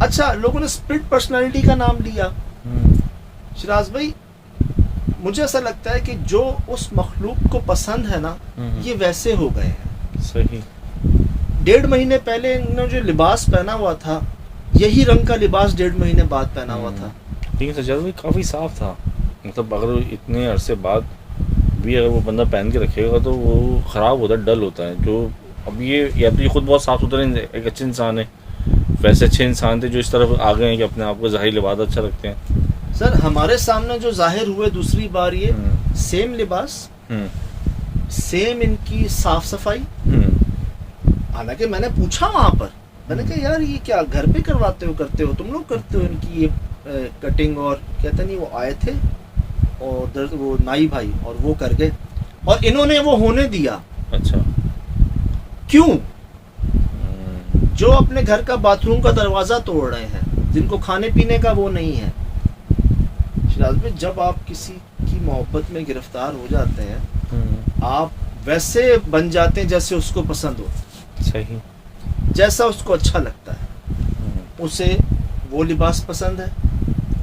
अच्छा, लोगों ने स्प्लिट पर्सनालिटी का नाम लिया। शिराज भाई, मुझे ऐसा लगता है कि जो उस मखलूक को पसंद है ना, ये वैसे हो गए हैं। सही। 1.5 महीने पहले इन्होंने जो लिबास पहना हुआ था, यही रंग का लिबास 1.5 महीने बाद पहना हुआ था। लेकिन सजाद भाई काफ़ी साफ था, मतलब अगर इतने अरसे बाद भी अगर वो बंदा पहन के रखेगा तो वो ख़राब होता है, डल होता है। जो अब ये, या तो ये खुद बहुत साफ सुथरा एक अच्छे इंसान है, वैसे अच्छे इंसान थे जो इस तरफ आ गए हैं कि अपने आप को ज़ाहिर लिबास अच्छा रखते हैं। सर, हमारे सामने जो जाहिर हुए दूसरी बार, ये सेम लिबास, सेम इनकी साफ सफाई। हालांकि मैंने पूछा वहां पर, मैंने कहा यार ये क्या घर पे करवाते हो, करते हो तुम लोग, करते हो इनकी ये कटिंग? और कहते नहीं, वो आए थे और वो नाई भाई और वो कर गए और इन्होंने वो होने दिया। अच्छा, क्यों? जो अपने घर का बाथरूम का दरवाजा तोड़ रहे हैं, जिनको खाने पीने का वो नहीं है। शिराज भाई, जब आप किसी की मोहब्बत में गिरफ्तार हो जाते हैं, आप वैसे बन जाते हैं जैसे उसको पसंद हो। सही। जैसा उसको अच्छा लगता है, उसे वो लिबास पसंद है,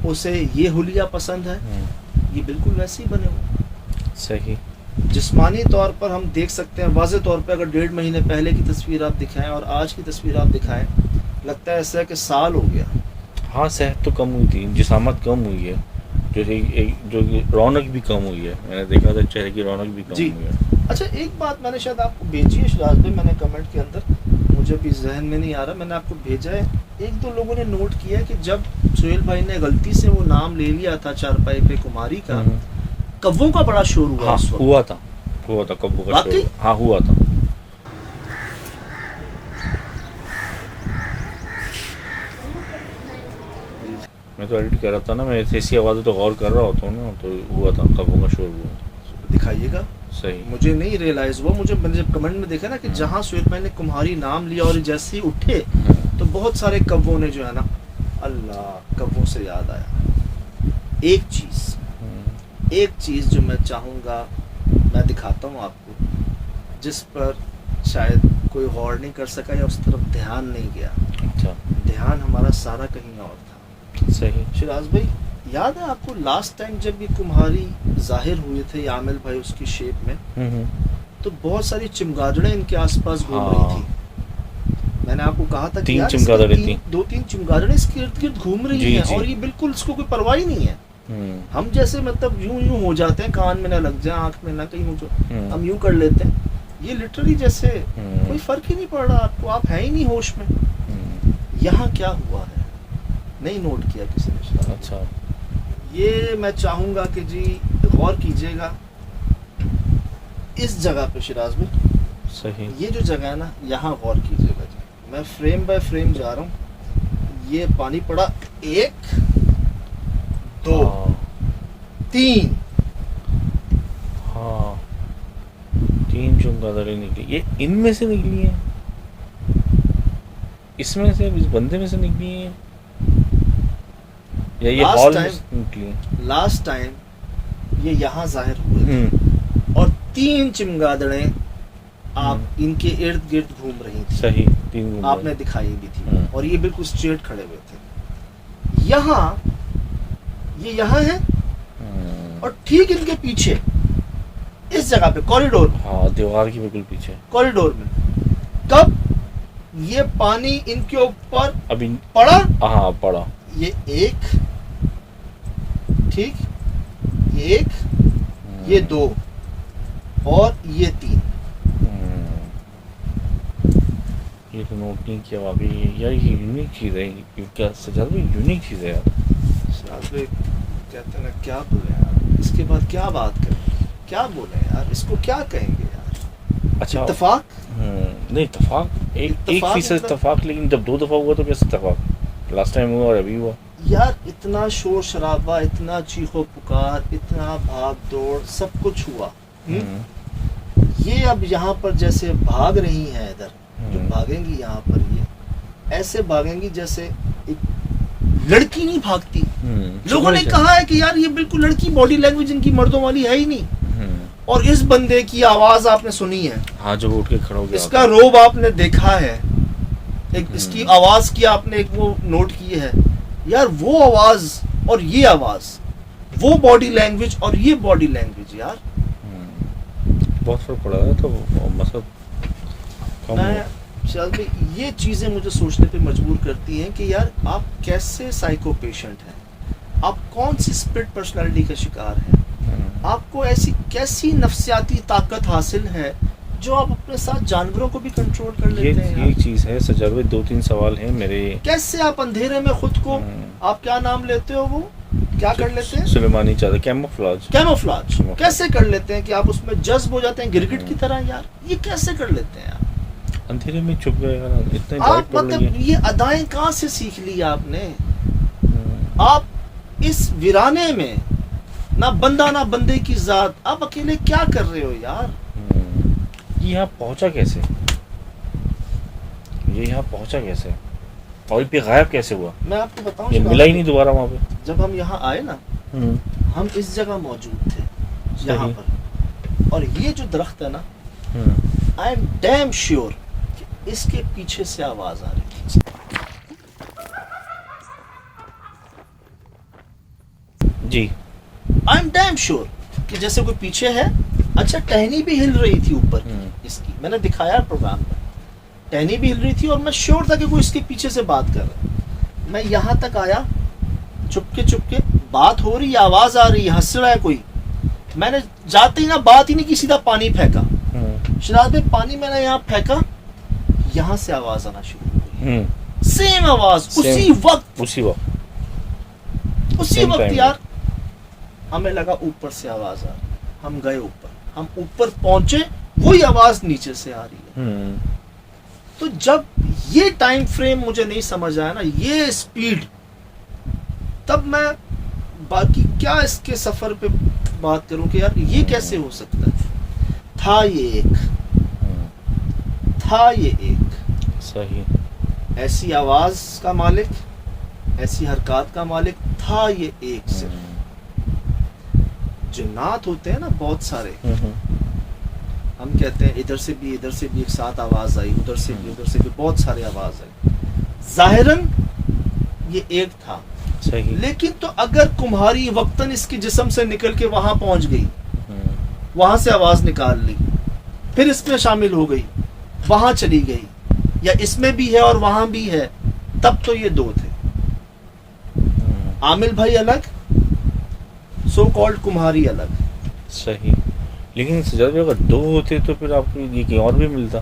उसे ये हुलिया पसंद है, ये बिल्कुल वैसे ही बने हो। सही। जिस्मानी तौर पर हम देख सकते हैं, वाज़े तौर पर अगर 1.5 महीने पहले की तस्वीर आप दिखाएं और आज की तस्वीर आप दिखाएं, लगता है ऐसा कि साल हो गया। हाँ, सेहत तो कम हुई थी, जिसामत कम हुई है, जो रौनक भी कम हुई है। मैंने देखा था चेहरे की रौनक भी कम हुई है। अच्छा, एक बात मैंने शायद आपको भेजी है शिराज भाई, मैंने कमेंट के अंदर, मुझे अभी जहन में नहीं आ रहा, मैंने आपको भेजा है। 1-2 लोगों ने नोट किया है कि जब सुहेल भाई ने गलती से वो नाम ले लिया था चारपाई पे कुमारी का, कव्वों का बड़ा शोर हुआ। हाँ, हुआ था कब्बों का शोर। हाँ, हुआ था। मैं तो एडिट कर रहा था ना, मैं ऐसी आवाज़ें तो गौर कर रहा होता हूँ ना, तो हुआ था, कब्बों का शोर हुआ। दिखाइएगा। सही। मुझे नहीं रियलाइज हुआ, मैंने जब कमेंट में देखा ना कि जहाँ सुहेल भाई ने कुम्हारी नाम लिया और जैसे ही उठे तो बहुत सारे कव्वों ने जो है ना, अल्लाह, कव्वों से याद आया एक चीज़ जो मैं चाहूँगा, मैं दिखाता हूँ आपको, जिस पर शायद कोई गौर नहीं कर सका या उस तरफ ध्यान नहीं गया। अच्छा। ध्यान हमारा सारा कहीं और था। सही। शिराज भाई, याद है आपको लास्ट टाइम जब ये कुम्हारी जाहिर हुए थे, आमिल भाई उसकी शेप में, तो बहुत सारी चिमगादड़ें इनके आसपास घूम रही थी। मैंने आपको कहा था कि 3 चिमगादड़ें थी, 2-3 चिमगादड़ें इसके इर्द गिर्द घूम रही हैं और ये बिल्कुल इसको कोई परवाह ही नहीं है। हम जैसे मतलब यूं हो जाते हैं, कान में ना लग जाए, आंख में ना कहीं हो, हम यूं कर लेते हैं। ये लिटरली जैसे कोई फर्क ही नहीं पड़ रहा आपको, आप है ही नहीं होश में। यहाँ क्या हुआ है नहीं नोट किया किसी ने। अच्छा, ये मैं चाहूंगा कि जी गौर कीजिएगा इस जगह पे शिराज में। सही। ये जो जगह है ना, यहाँ गौर कीजिएगा जी। मैं फ्रेम बाय फ्रेम जा रहा हूँ। ये पानी पड़ा, 1 2 3। हाँ, 3 चिमगादड़ें निकली। ये इनमें से निकली है, इसमें से, इस बंदे में से निकली है, या ये हॉल में निकली है? लास्ट टाइम ये यहाँ जाहिर हुए थे और 3 चिमगादड़ें आप इनके इर्द गिर्द घूम रही थी। सही, 3 आपने दिखाई भी थी और ये बिल्कुल स्ट्रेट खड़े हुए थे। यहाँ ये यहाँ है और ठीक इनके पीछे इस जगह पे कॉरिडोर, हाँ, दीवार के बिल्कुल पीछे कॉरिडोर में, कब ये पानी इनके ऊपर अभी पड़ा। हाँ, पड़ा। ये 1, ठीक, ये 1, ये 2 और ये 3। ये तो नोट नहीं किया वाकई यार, ये यूनिक चीज़ है। क्या सजाद भाई, यूनिक चीज़ है यार। कहते हैं ना, क्या बोले यार, इसके बाद क्या बात करें, क्या बोले यार, इसको क्या कहेंगे यार। अच्छा, इत्तेफाक नहीं, इत्तेफाक एक फीसद इत्तेफाक, लेकिन जब 2 दफ़ा हुआ तो कैसे इत्तेफाक? लास्ट टाइम हुआ और अभी हुआ यार। इतना शोर शराबा, इतना चीखो पुकार, इतना भाग दौड़, सब कुछ हुआ। ये अब यहाँ पर जैसे भाग रही हैं, इधर जो भागेंगी यहाँ पर, ये ऐसे भागेंगी जैसे एक लड़की नहीं भागती। लोगों ने कहा है कि यार ये बिल्कुल लड़की बॉडी लैंग्वेज इनकी मर्दों वाली है ही नहीं। और इस बंदे की आवाज आपने सुनी है, हाँ, जब उठ के खड़ा हो गया, इसका रोब आपने देखा है, एक इसकी आवाज की आपने एक वो नोट की है यार, वो आवाज और ये आवाज, वो बॉडी लैंग्वेज और ये बॉडी लैंग्वेज यार, बहुत फर्क पड़ा है। तो मतलब कम मैं शायद भाई ये चीजें मुझे सोचने पे मजबूर करती हैं कि यार आप कैसे साइको पेशेंट हैं, आप कौन सी स्प्लिट पर्सनालिटी का शिकार हैं, आपको ऐसी कैसी नफ्सियाती ताकत हासिल है जो आप अपने साथ जानवरों को भी कंट्रोल कर लेते हैं ये यार। चीज़ है सजग भाई। 2-3 सवाल हैं मेरे। कैसे आप अंधेरे में खुद को, आप क्या नाम लेते हो, वो क्या कर लेते हैं, सुलेमानी चादर, कैमोफ्लेज। कैमोफ्लेज कैसे कर लेते हैं कि आप उसमें जज्ब हो जाते हैं गिरगिट की तरह यार, ये कैसे कर लेते हैं आप? अंधेरे में छुप गए यार, इतने आप लाइट पड़ रही मतलब है। ये अदाएं कहाँ से सीख ली आपने? आप इस वीराने में ना बंदा ना बंदे की जात, आप अकेले क्या कर रहे हो यार? ये यहाँ पहुंचा कैसे, ये यहाँ पहुंचा कैसे, और ये गायब कैसे हुआ? मैं आपको बताऊं, ये मिला ही नहीं दोबारा वहाँ पे। जब हम यहाँ आए ना, हम इस जगह मौजूद थे यहाँ सही। पर, और ये जो दरख्त है ना, आई एम डैम श्योर कि इसके पीछे से आवाज आ रही थी। जी। आई एम डैम श्योर कि जैसे कोई पीछे है। अच्छा, टहनी भी हिल रही थी ऊपर इसकी, मैंने दिखाया प्रोग्राम में, टहनी भी हिल रही थी और मैं श्योर था कि कोई इसके पीछे से बात कर रहा है। मैं यहाँ तक आया, चुपके बात हो रही, आवाज आ रही, हंस रहा है कोई। मैंने जाते ही ना बात ही नहीं की, सीधा पानी फेंका। शराब में पानी मैंने यहाँ फेंका, यहाँ से आवाज आना शुरू हो गई, सेम आवाज, उसी वक्त यार। हमें लगा ऊपर से आवाज आ रही, हम गए ऊपर, हम ऊपर पहुंचे, वही आवाज नीचे से आ रही है। तो जब ये टाइम फ्रेम मुझे नहीं समझ आया ना, ये स्पीड, तब मैं बाकी क्या इसके सफर पे बात करूं कि यार ये कैसे हो सकता है। था ये एक सही, ऐसी आवाज का मालिक, ऐसी हरकत का मालिक था ये एक। सिर्फ जिन्नात होते हैं ना बहुत सारे, हम कहते हैं इधर से भी एक साथ आवाज आई, उधर से भी बहुत सारे आवाज आई। जाहिरन ये एक था, सही। लेकिन तो अगर कुम्हारी वक्तन इसके जिस्म से निकल के वहां पहुंच गई, वहां से आवाज निकाल ली, फिर इसमें शामिल हो गई, वहां चली गई, या इसमें भी है और वहां भी है, तब तो ये दो थे। आमिल भाई अलग, सो कॉल्ड कुम्हारी अलग। सही। लेकिन सजाद भाई अगर दो होते तो फिर आपको ये कहीं और भी मिलता,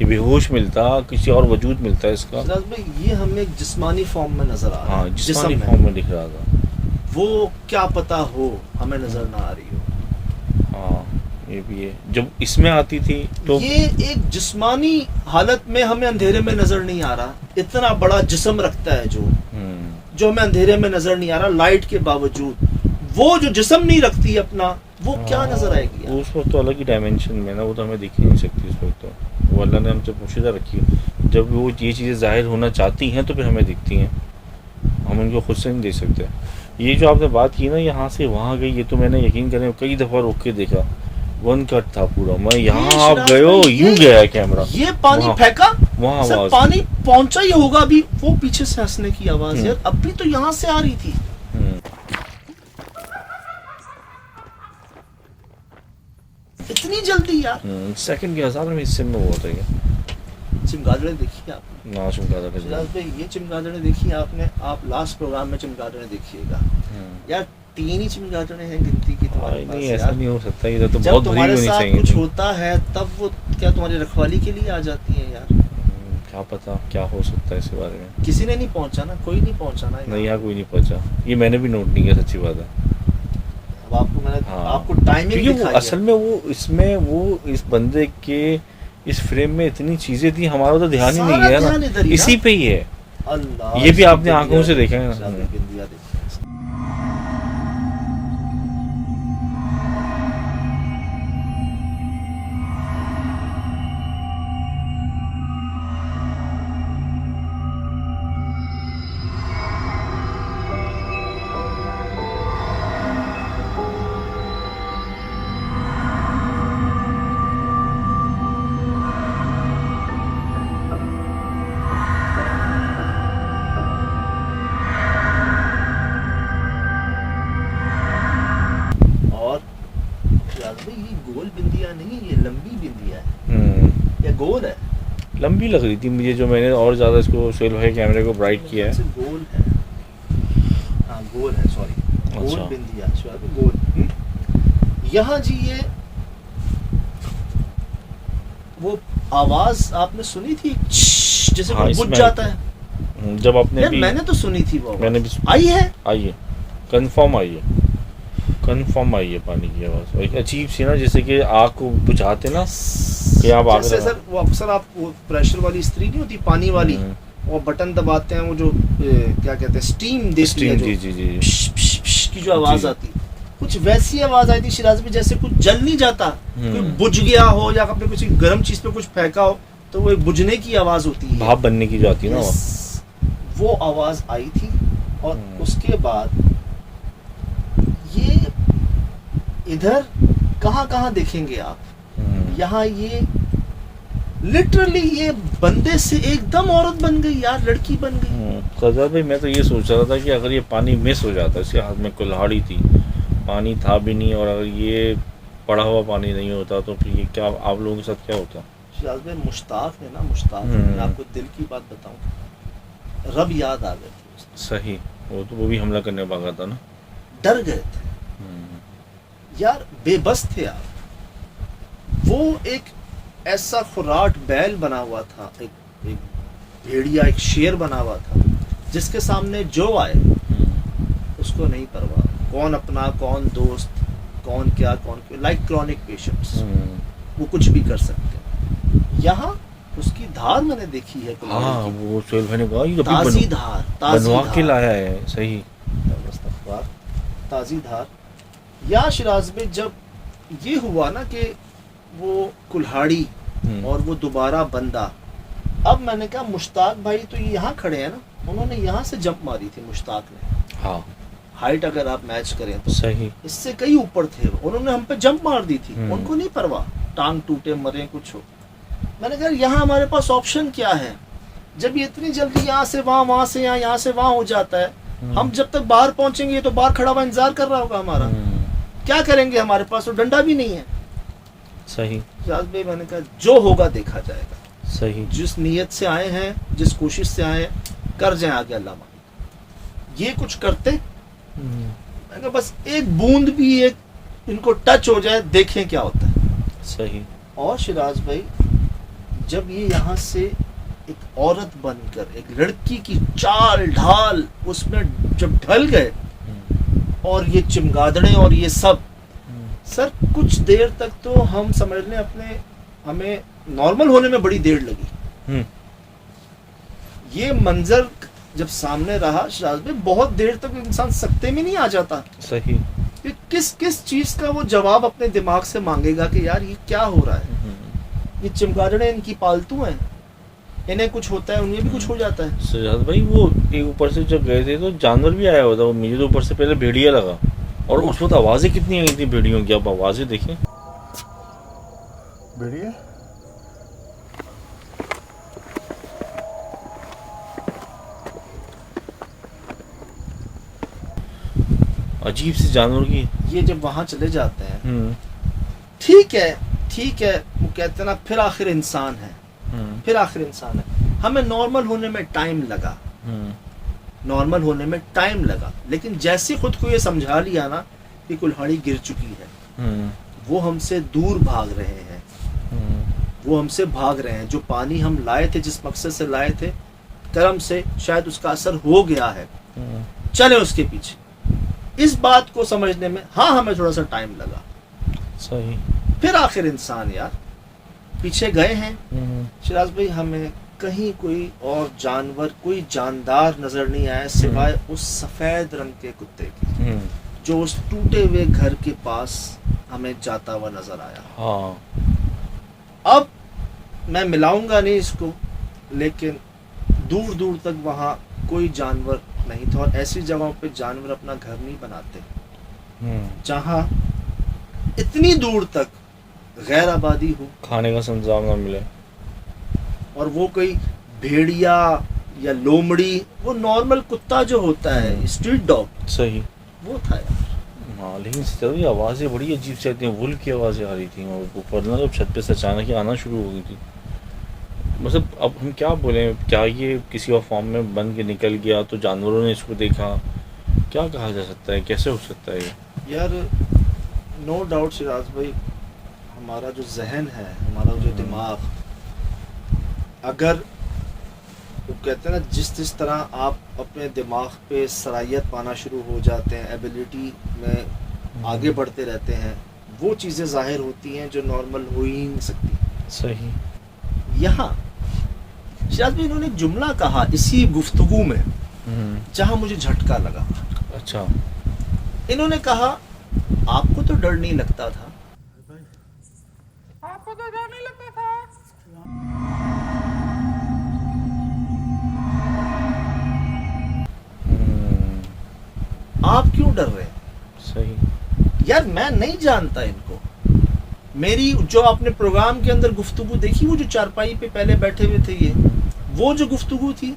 ये बेहोश मिलता, किसी और वजूद मिलता है इसका। सजाद भाई ये हमें एक जिस्मानी फॉर्म में नजर आ रहा है, जिस्मानी फॉर्म में दिख रहा था। वो क्या पता हो हमें नजर ना आ रही हो। हाँ, ये भी है। जब इसमें आती थी तो ये एक जिस्मानी हालत में हमें अंधेरे में नजर नहीं आ रहा, इतना बड़ा जिस्म रखता है जो हमें अंधेरे में नजर नहीं आ रहा, लाइट के बावजूद। वो जो जिस्म नहीं रखती अपना, वो क्या नजर आएगी यार? उस वक्त तो अलग ही डायमेंशन में ना, वो तो हमें दिख ही नहीं सकती उस वक्त। तो वो अल्लाह ने हमसे पोशीदा रखी है। जब वो ये चीज़ें जाहिर होना चाहती हैं तो फिर हमें दिखती हैं, हम उनको खुद से नहीं देख सकते। ये जो आपने बात की ना यहाँ से वहाँ गई, ये तो मैंने यकीन करें कई दफ़ा रोक के देखा, वन कट था पूरा। मैं यहाँ आप गए हो, यूं गया है कैमरा, ये पानी फेंका, वहाँ सर आवाज, पानी पहुंचा ही होगा अभी, वो पीछे से हंसने की आवाज यार, अभी तो यहाँ से आ रही थी। इतनी जल्दी यार? सेकंड के 1000वें हिस्से में वो होता है। चिमगादड़े देखी आपने? ना चमगादड़ सिराज भाई ये चिमगादड़े देखी आपने? आप लास्ट प्रोग्राम में चिमगादड़े देखिएगा यार, 3 ही चिमगादड़े हैं गिनती की तुम्हारे पास। नहीं, ऐसा नहीं हो सकता, ये तो जब बहुत भरी तुम्हारे होनी साथ चाहिए। कुछ होता है तब वो क्या तुम्हारी रखवाली के लिए आ जाती है यार? क्या पता क्या हो सकता है इसके बारे में। किसी ने नहीं पहुंचा ना, कोई नहीं पहुंचा ना। नहीं, यहाँ कोई नहीं पहुंचा, ये मैंने भी नोट नहीं किया, सच्ची बात है। अब आपको मैंने आपको टाइमिंग क्योंकि दिखाई वो असल में वो इसमें वो इस बंदे के इस फ्रेम में इतनी चीजें थी, हमारा तो ध्यान ही नहीं सारा है ध्यान इधर ना, ही इसी ना। पे ही है। अल्लाह, ये भी आपने आंखों से देखा है ना। ना। लंबी लग रही थी मुझे, जो मैंने और ज़्यादा इसको सोहेल भाई कैमरे को ब्राइट किया है। से गोल है, हाँ गोल है, सॉरी गोल अच्छा। बिंदिया शायद गोल। यहाँ जी ये वो आवाज आपने सुनी थी जैसे हाँ, कोई बुझ इसमें जाता है जब आपने यार, भी मैंने तो सुनी थी वो आवाज। मैंने भी आई है आई है, कंफर्म आई है, कंफर्म आई है पानी की आवाज़। एक अजीब सी ना, जैसे कि आग को बुझाते ना कि आप आग जैसे लगा। सर वो अक्सर आप वो प्रेशर वाली इस्त्री नहीं होती पानी वाली, वो बटन दबाते हैं, वो जो क्या कहते हैं स्टीम देती है स्टीम, जो जी जी जी। पिश, पिश, पिश की जो आवाज जी। आती, कुछ वैसी आवाज आई थी शिराज में, जैसे कुछ जल नहीं जाता, कोई बुझ गया हो या आपने किसी गर्म चीज पे कुछ फेंका हो तो वो एक बुझने की आवाज होती है, भाप बनने की जो आती है ना वो। Yes, वो आवाज आई थी। और उसके बाद ये इधर कहाँ कहाँ देखेंगे आप, यहाँ ये लिटरली ये बंदे से एकदम औरत बन गई यार, लड़की बन गई। सजा भाई, मैं तो ये सोच रहा था कि अगर ये पानी मिस हो जाता, इसके हाथ में कुल्हाड़ी थी, पानी था भी नहीं, और अगर ये पड़ा हुआ पानी नहीं होता तो फिर ये क्या आप लोगों के साथ क्या होता। शिराज भाई मुश्ताक है ना, मुश्ताक है, मैं आपको दिल की बात बताऊं, रब याद आ गए थे उसको। सही, वो भी हमला करने भागा था ना, डर गए थे यार, बेबस थे आप। वो एक ऐसा खुराट बैल बना हुआ था, एक भेड़िया, एक शेर बना हुआ था, जिसके सामने जो आए उसको नहीं परवाह, कौन अपना कौन दोस्त, कौन क्या कौन क्यों, लाइक क्रॉनिक पेशेंट्स, वो कुछ भी कर सकते हैं। यहाँ उसकी धार मैंने देखी है, हाँ वो सोहेल भाई ने कहा ये ताजी धार, बनवा के लाया है। सही, ताजी धार। या शिराज में जब ये हुआ ना कि वो कुल्हाड़ी और वो दोबारा बंदा, अब मैंने कहा मुश्ताक भाई तो ये यहाँ खड़े हैं ना, उन्होंने यहाँ से जंप मारी थी मुश्ताक ने। हाँ हाइट अगर आप मैच करें तो सही, इससे कई ऊपर थे, उन्होंने हम पे जंप मार दी थी, उनको नहीं परवाह, टांग टूटे मरे कुछ हो। मैंने कहा यहाँ हमारे पास ऑप्शन क्या है, जब ये इतनी जल्दी यहाँ से वहाँ, वहाँ से यहाँ, यहाँ से वहाँ हो जाता है, हम जब तक बाहर पहुंचेंगे तो बाहर खड़ा हुआ इंतजार कर रहा होगा हमारा, क्या करेंगे, हमारे पास तो डंडा भी नहीं है। सही भाई मैंने कहा जो होगा देखा जाएगा, सही, जिस नीयत से आए हैं, जिस कोशिश से आए हैं, कर जाए आगे अल्लाह मालिक। ये कुछ करते, मैंने कहा बस एक बूंद भी एक इनको टच हो जाए, देखें क्या होता है। सही। और शिराज भाई जब ये यहाँ से एक औरत बनकर, एक लड़की की चाल ढाल उसमें जब ढल गए, और ये चिमगादड़े और ये सब, सर कुछ देर तक तो हम समझ लें अपने, हमें नॉर्मल होने में बड़ी देर लगी। ये मंजर जब सामने रहा शिराज में, बहुत देर तक इंसान सकते में नहीं आ जाता। सही, कि किस किस चीज का वो जवाब अपने दिमाग से मांगेगा कि यार ये क्या हो रहा है, ये चिमगादड़े इनकी पालतू हैं, इन्हें कुछ होता है उन्हें भी कुछ हो जाता है। सजाद भाई वो एक ऊपर से जब गए थे तो जानवर भी आया हुआ था, वो मुझे तो ऊपर से पहले भेड़िया लगा, और उस वक्त आवाजें कितनी आई थी भेड़ियों की, आप आवाजें देखें। भेड़िया अजीब सी जानवर की। ये जब वहां चले जाते हैं, ठीक है वो कहते हैं ना, फिर आखिर इंसान है, फिर आखिर इंसान है। हमें नॉर्मल होने में टाइम लगा, नॉर्मल होने में टाइम लगा, लेकिन जैसे खुद को ये समझा लिया ना कि कुल्हाड़ी गिर चुकी है, वो हमसे दूर भाग रहे हैं, वो हमसे भाग रहे हैं। जो पानी हम लाए थे, जिस मकसद से लाए थे, करम से शायद उसका असर हो गया है, चले उसके पीछे। इस बात को समझने में हाँ हमें थोड़ा सा टाइम लगा। सही, फिर आखिर इंसान यार पीछे गए हैं। शिराज भाई हमें कहीं कोई और जानवर, कोई जानदार नजर नहीं आया सिवाय उस सफेद रंग के कुत्ते की, जो उस टूटे हुए घर के पास हमें जाता हुआ नजर आया। हाँ। अब मैं मिलाऊंगा नहीं इसको, लेकिन दूर दूर तक वहां कोई जानवर नहीं था, और ऐसी जगहों पे जानवर अपना घर नहीं बनाते जहां इतनी दूर तक गैर आबादी हो, खाने का इंतजाम ना मिले, और वो कोई भेड़िया या लोमड़ी, वो नॉर्मल कुत्ता जो होता है स्ट्रीट डॉग, सही, वो था यार। हाँ, लेकिन चलो ये आवाज़ें बड़ी अजीब से आती हैं, वुल की आवाज़ें आ रही थी, और ऊपर ना जब छत पे से अचानक ही आना शुरू हो गई थी, मतलब अब हम क्या बोलें, क्या ये किसी और फॉर्म में बन के निकल गया तो जानवरों ने इसको देखा, क्या कहा जा सकता है, कैसे हो सकता है ये? यार नो डाउट सिराज भाई, हमारा जो जहन है, हमारा जो दिमाग, अगर वो कहते हैं ना, जिस तरह आप अपने दिमाग पे सलाहियत पाना शुरू हो जाते हैं, एबिलिटी में आगे बढ़ते रहते हैं, वो चीज़ें ज़ाहिर होती हैं जो नॉर्मल हो ही नहीं सकती। सही। यहाँ शायद भी इन्होंने एक जुमला कहा इसी गुफ्तगू में जहाँ मुझे झटका लगा। अच्छा। इन्होंने कहा आपको तो डर नहीं लगता था। आपको तो डर नहीं लगता था। आप क्यों डर रहे हैं? सही। यार मैं नहीं जानता इनको। मेरी जो आपने प्रोग्राम के अंदर गुफ्तगू देखी, वो जो चारपाई पे पहले बैठे हुए थे, ये वो जो गुफ्तगू थी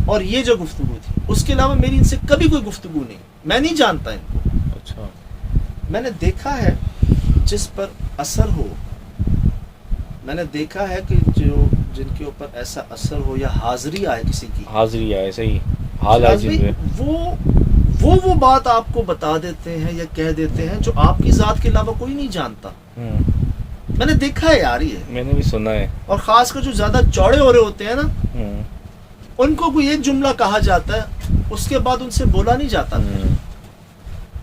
और ये जो गुफ्तगू थी, उसके अलावा मेरी इनसे कभी कोई गुफ्तगू नहीं। मैं नहीं जानता इनको। अच्छा। मैंने देखा है जिस पर असर हो, मैंने देखा है कि जो जिनके ऊपर ऐसा असर हो या हाजिरी आए किसी की, हाजिरी आए, सही हाल आए जिनमें, वो बात आपको बता देते हैं या कह देते हैं जो आपकी जात के अलावा कोई नहीं जानता। मैंने देखा है यार ये, मैंने भी सुना है। और खासकर जो ज्यादा चौड़े हो रहे होते हैं ना, उनको कोई एक जुमला कहा जाता है, उसके बाद उनसे बोला नहीं जाता।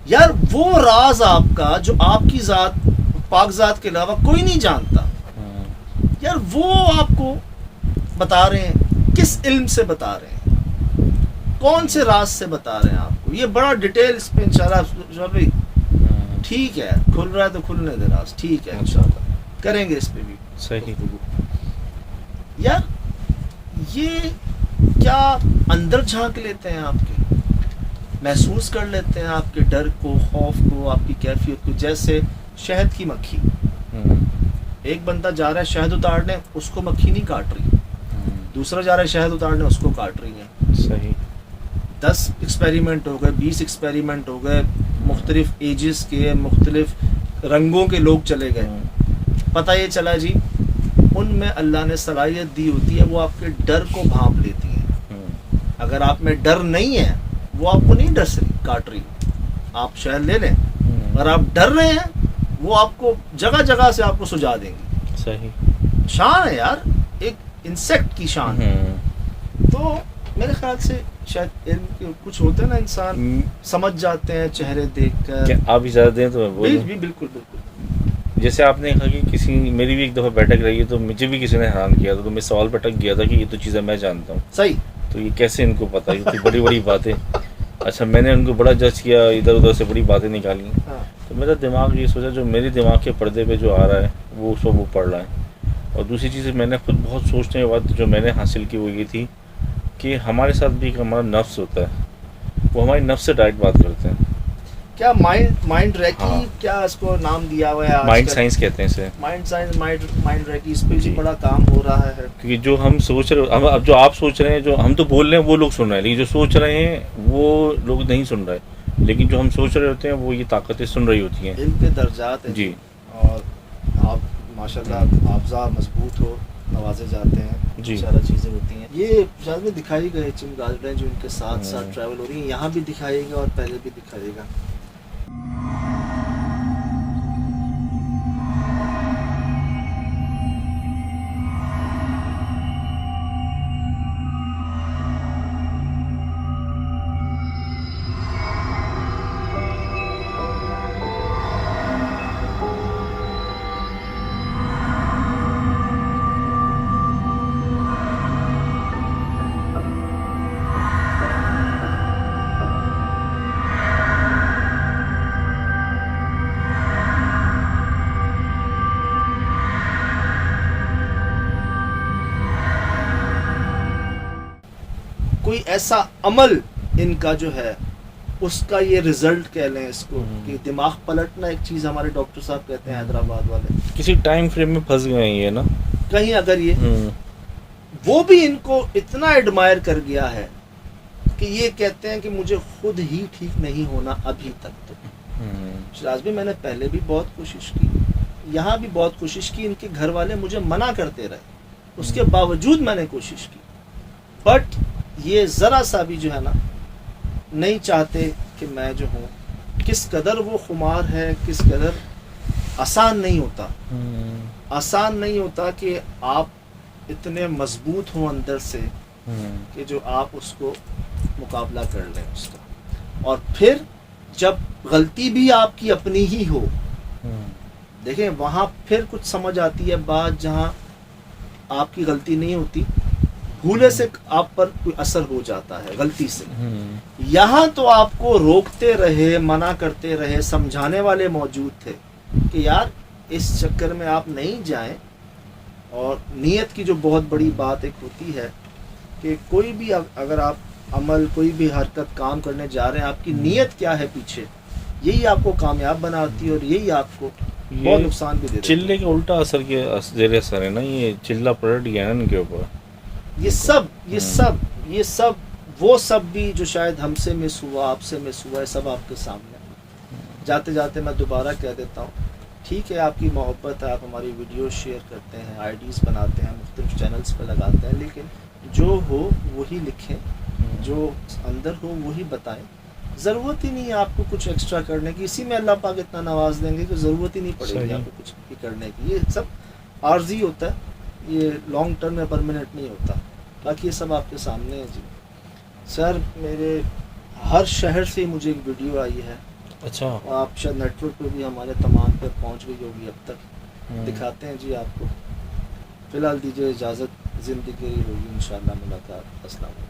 यार वो राज आपका जो आपकी जात, पाक जात के अलावा कोई नहीं जानता, यार वो आपको बता रहे हैं। किस इल्म से बता रहे हैं, कौन से राज से बता रहे हैं आपको? ये बड़ा डिटेल इस पे इंशाल्लाह भाई, ठीक है, खुल रहा है तो खुलने दे राज, ठीक है, इंशाल्लाह करेंगे इस पे भी। सही। यार ये क्या अंदर झांक लेते हैं आपके, महसूस कर लेते हैं आपके डर को, खौफ को, आपकी कैफियत को। जैसे शहद की मक्खी, एक बंदा जा रहा है शहद उतारने, उसको मक्खी नहीं काट रही, दूसरा जा रहा है शहद उतारने, उसको काट रही है। सही। 10 एक्सपेरिमेंट हो गए, 20 एक्सपेरिमेंट हो गए, मुख्तलिफ एजेस के, मुख्तलिफ रंगों के लोग चले गए। पता ये चला जी, उनमें अल्लाह ने सलाहियत दी होती है, वो आपके डर को भांप लेती है। अगर आप में डर नहीं है, वो आपको नहीं डर से काट रही। आप शहद ले लें, अगर आप डर रहे हैं, वो आपको जगह जगह से आपको सुझा देंगी। सही। शान है यार, एक इंसेक्ट की शान है। तो मेरे ख्याल से शायद इल्म कुछ होते हैं ना, इंसान समझ जाते हैं चेहरे देखकर। आप इजाज़त दें तो मैं बोलूं? बिल्कुल बिल्कुल। जैसे आपने कहा कि किसी, मेरी भी एक दफ़ा बैठक रही है तो मुझे भी किसी ने हैरान किया था, तो मैं सवाल भटक गया था कि ये तो चीज़ें मैं जानता हूँ, सही, तो ये कैसे इनको पता, ये तो बड़ी बड़ी बातें। अच्छा, मैंने उनको बड़ा जज किया, इधर उधर से बड़ी बातें निकाली। हाँ। तो मेरा दिमाग ये सोचा, जो मेरे दिमाग के पर्दे पे जो आ रहा है वो सब वो पढ़ रहा है। और दूसरी चीज़ मैंने खुद बहुत सोचने के बाद जो मैंने हासिल की वो ये थी कि हमारे साथ भी एक हमारा नफ्स होता है, वो हमारी नफ्स से डायरेक्ट बात करते हैं। क्या माइंड रैकी, हाँ। क्या इसको नाम दिया हुआ है, माइंड साइंस कहते हैं इसे। माइंड साइंस, माइंड रैकी, इस पे भी बड़ा काम हो रहा है। क्योंकि जो हम सोच रहे, अब जो आप सोच रहे हैं, जो हम तो बोल रहे हैं वो लोग सुन रहे हैं, लेकिन जो सोच रहे हैं वो लोग नहीं सुन रहे, लेकिन जो हम सोच रहे होते हैं वो ये ताकतें सुन रही होती हैं। इल्म के दर्जात हैं जी। और आप माशाल्लाह हाफ़ज़ा मजबूत हो, नवाजे जाते हैं जी, सारा चीज़ें होती हैं। ये शायद में दिखाई गए चमगादड़ें जो इनके साथ साथ ट्रैवल हो रही हैं, यहाँ भी दिखाएगा और पहले भी दिखाएगा। कोई ऐसा अमल इनका जो है उसका ये रिजल्ट कह लें इसको, कि दिमाग पलटना एक चीज़ हमारे डॉक्टर साहब कहते हैं हैदराबाद वाले, किसी टाइम फ्रेम में फंस गए हैं ये ना कहीं। अगर ये वो भी इनको इतना एडमायर कर गया है कि ये कहते हैं कि मुझे खुद ही ठीक नहीं होना अभी तक। तो शिराज भी, मैंने पहले भी बहुत कोशिश की, यहाँ भी बहुत कोशिश की, इनके घर वाले मुझे मना करते रहे, उसके बावजूद मैंने कोशिश की, बट ये ज़रा सा भी जो है ना नहीं चाहते कि मैं जो हूँ, किस कदर वो खुमार है, किस कदर आसान नहीं होता, आसान नहीं होता कि आप इतने मजबूत हों अंदर से कि जो आप उसको मुकाबला कर लें उसका। और फिर जब गलती भी आपकी अपनी ही हो, देखें वहाँ फिर कुछ समझ आती है बात, जहाँ आपकी गलती नहीं होती, भूले से आप पर कोई असर हो जाता है गलती से। यहाँ तो आपको रोकते रहे, मना करते रहे, समझाने वाले मौजूद थे कि यार इस चक्कर में आप नहीं जाएं। और नीयत की जो बहुत बड़ी बात एक होती है कि कोई भी अगर आप अमल, कोई भी हरकत, काम करने जा रहे हैं, आपकी नीयत क्या है पीछे, यही आपको कामयाब बनाती है और यही आपको बहुत नुकसान भी देती है। चिल्ले के उल्टा असर के जेर असर है ना, ये चिल्ला पलट गया ना इनके ऊपर। ये सब वो सब भी जो शायद हमसे मिस हुआ, आपसे मिस हुआ है, सब आपके सामने। जाते जाते मैं दोबारा कह देता हूँ, ठीक है आपकी मोहब्बत है, आप हमारी वीडियो शेयर करते हैं, आईडीज़ बनाते हैं, मुख्तलिफ चैनल्स पर लगाते हैं, लेकिन जो हो वही लिखें, जो अंदर हो वही बताएं। ज़रूरत ही नहीं है आपको कुछ एक्स्ट्रा करने की, इसी में अल्लाह पाक इतना नवाज देंगे कि ज़रूरत ही नहीं पड़ेगी आपको कुछ भी करने की। ये सब आर्जी होता है, ये लॉन्ग टर्म में परमानेंट नहीं होता। बाकी ये सब आपके सामने है जी। सर मेरे हर शहर से मुझे एक वीडियो आई है। अच्छा, आप शायद नेटवर्क पे भी हमारे तमाम पे पहुंच गई होगी अब तक। दिखाते हैं जी आपको। फ़िलहाल दीजिए इजाज़त, ज़िंदगी होगी इंशाअल्लाह मुलाकात। अस्सलाम वालेकुम।